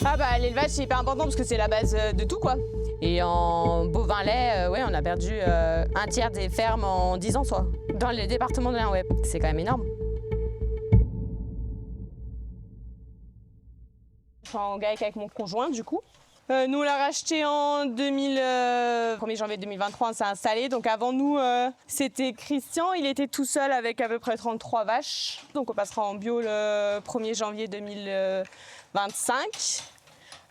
Ah bah l'élevage c'est hyper important parce que c'est la base de tout quoi. Et en bovin lait, ouais, on a perdu un tiers des fermes en 10 ans soit. Dans le département de l'Ain, ouais, c'est quand même énorme. Je suis en GAEC avec mon conjoint du coup. Nous on l'a racheté en 1er janvier 2023, on s'est installé. Donc avant nous c'était Christian, il était tout seul avec à peu près 33 vaches. Donc on passera en bio le 1er janvier 2025.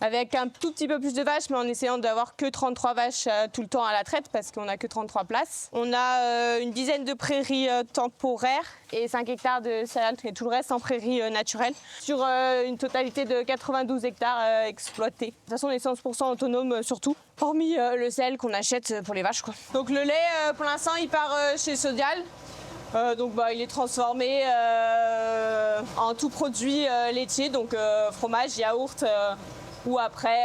Avec un tout petit peu plus de vaches, mais en essayant d'avoir que 33 vaches tout le temps à la traite, parce qu'on n'a que 33 places. On a une dizaine de prairies temporaires et 5 hectares de céréales, et tout le reste en prairies naturelles, sur une totalité de 92 hectares exploités. De toute façon, on est 100% autonome sur tout, hormis le sel qu'on achète pour les vaches, quoi. Donc le lait, pour l'instant, il part chez Sodial. Donc il est transformé en tout produit laitier, donc fromage, yaourt, ou après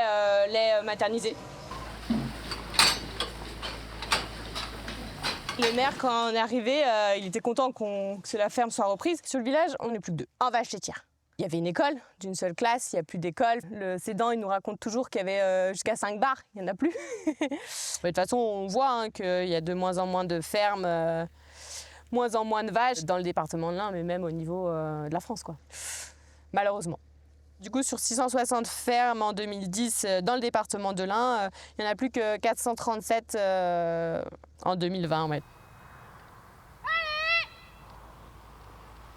lait maternisé. Le maire, quand on est arrivé, il était content que la ferme soit reprise. Sur le village, on n'est plus que 2, en vache laitière. Il y avait une école d'une seule classe, il n'y a plus d'école. Le cédant, il nous raconte toujours qu'il y avait jusqu'à 5 bars, il n'y en a plus. De toute façon, on voit qu'il y a de moins en moins de fermes, moins en moins de vaches dans le département de l'Ain, mais même au niveau de la France, quoi. Malheureusement. Du coup, sur 660 fermes en 2010 dans le département de l'Ain, il n'y en a plus que 437 en 2020. Ouais.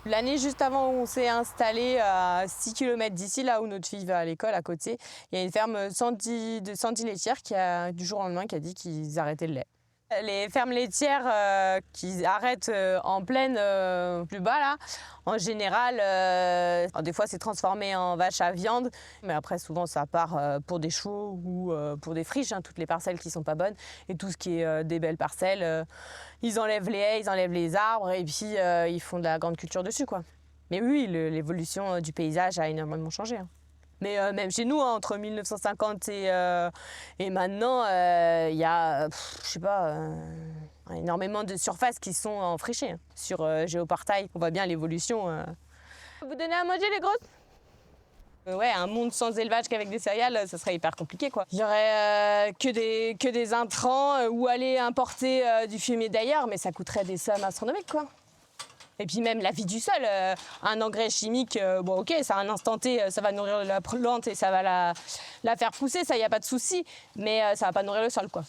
L'année juste avant où on s'est installé à 6 km d'ici, là où notre fille va à l'école, à côté, il y a une ferme de 110 laitières qui a, du jour au lendemain, qui a dit qu'ils arrêtaient le lait. Les fermes laitières qui arrêtent en plaine plus bas, là, en général, des fois c'est transformé en vache à viande, mais après souvent ça part pour des chevaux ou pour des friches, hein, toutes les parcelles qui ne sont pas bonnes. Et tout ce qui est des belles parcelles, ils enlèvent les haies, ils enlèvent les arbres et puis ils font de la grande culture dessus, quoi. Mais oui, l'évolution du paysage a énormément changé, hein. Mais même chez nous, hein, entre 1950 et maintenant, il y a, je sais pas, énormément de surfaces qui sont enfrichées. Hein. Sur Géoportail, on voit bien l'évolution. Vous donnez à manger les grosses ? Ouais, un monde sans élevage qu'avec des céréales, ça serait hyper compliqué, quoi. Il y aurait que des intrants ou aller importer du fumier d'ailleurs, mais ça coûterait des sommes astronomiques, quoi. Et puis même la vie du sol, un engrais chimique, bon ok, ça à un instant T, ça va nourrir la plante et ça va la faire pousser, ça y a pas de souci, mais ça va pas nourrir le sol, quoi.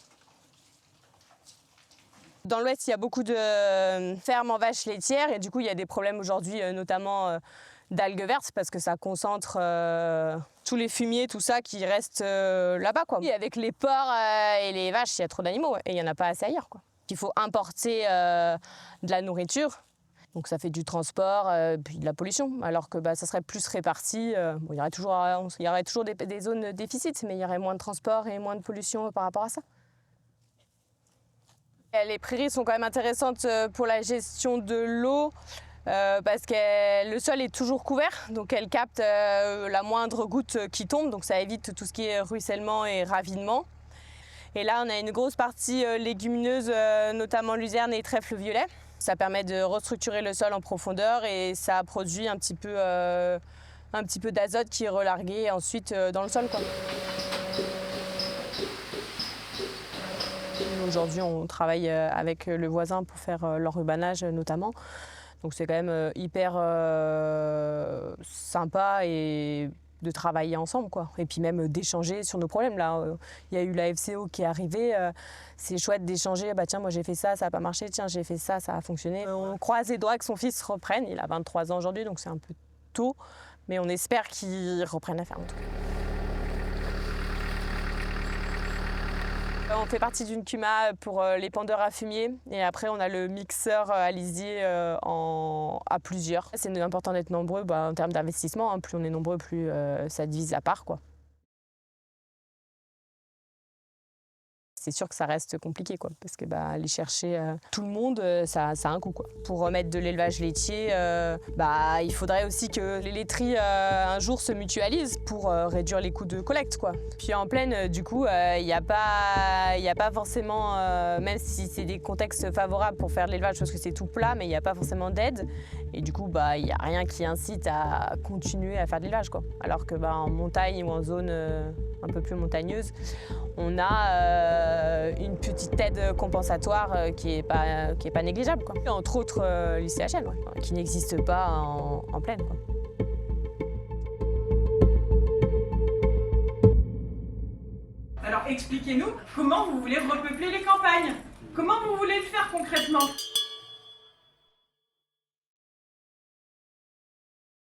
Dans l'Ouest, il y a beaucoup de fermes en vaches laitières et du coup il y a des problèmes aujourd'hui, notamment d'algues vertes, parce que ça concentre tous les fumiers, tout ça qui reste là-bas, quoi. Et avec les porcs et les vaches, il y a trop d'animaux et il y en a pas assez ailleurs, quoi. Il faut importer de la nourriture. Donc ça fait du transport, puis de la pollution, alors que ça serait plus réparti. Bon, il y aurait toujours des zones de déficit, mais il y aurait moins de transport et moins de pollution par rapport à ça. Et les prairies sont quand même intéressantes pour la gestion de l'eau, parce que le sol est toujours couvert, donc elles captent la moindre goutte qui tombe, donc ça évite tout ce qui est ruissellement et ravinement. Et là, on a une grosse partie légumineuse, notamment luzerne et trèfle violet. Ça permet de restructurer le sol en profondeur et ça produit un petit peu d'azote qui est relargué ensuite dans le sol, quoi. Aujourd'hui, on travaille avec le voisin pour faire l'enrubanage notamment. Donc c'est quand même hyper sympa et de travailler ensemble, quoi. Et puis même d'échanger sur nos problèmes. Là, il y a eu la FCO qui est arrivée. C'est chouette d'échanger. Bah tiens, moi j'ai fait ça, ça n'a pas marché. Tiens, j'ai fait ça, ça a fonctionné. On croise les doigts que son fils reprenne. Il a 23 ans aujourd'hui, donc c'est un peu tôt. Mais on espère qu'il reprenne la ferme. On fait partie d'une CUMA pour les pendeurs à fumier et après on a le mixeur à lisier à plusieurs. C'est important d'être nombreux en termes d'investissement, hein. Plus on est nombreux, plus ça divise à part, quoi. C'est sûr que ça reste compliqué, quoi, parce que aller chercher tout le monde, ça a un coût, quoi. Pour remettre de l'élevage laitier, il faudrait aussi que les laiteries un jour se mutualisent pour réduire les coûts de collecte, quoi. Puis en plaine, du coup, il n'y a pas forcément, même si c'est des contextes favorables pour faire de l'élevage, parce que c'est tout plat, mais il n'y a pas forcément d'aide. Et du coup, il n'y a rien qui incite à continuer à faire de l'élevage, quoi. Alors que en montagne ou en zone un peu plus montagneuse, on a une petite aide compensatoire qui est pas négligeable, quoi. Entre autres l'ICHN, qui n'existe pas en plaine, quoi. Alors expliquez-nous comment vous voulez repeupler les campagnes. Comment vous voulez le faire concrètement ?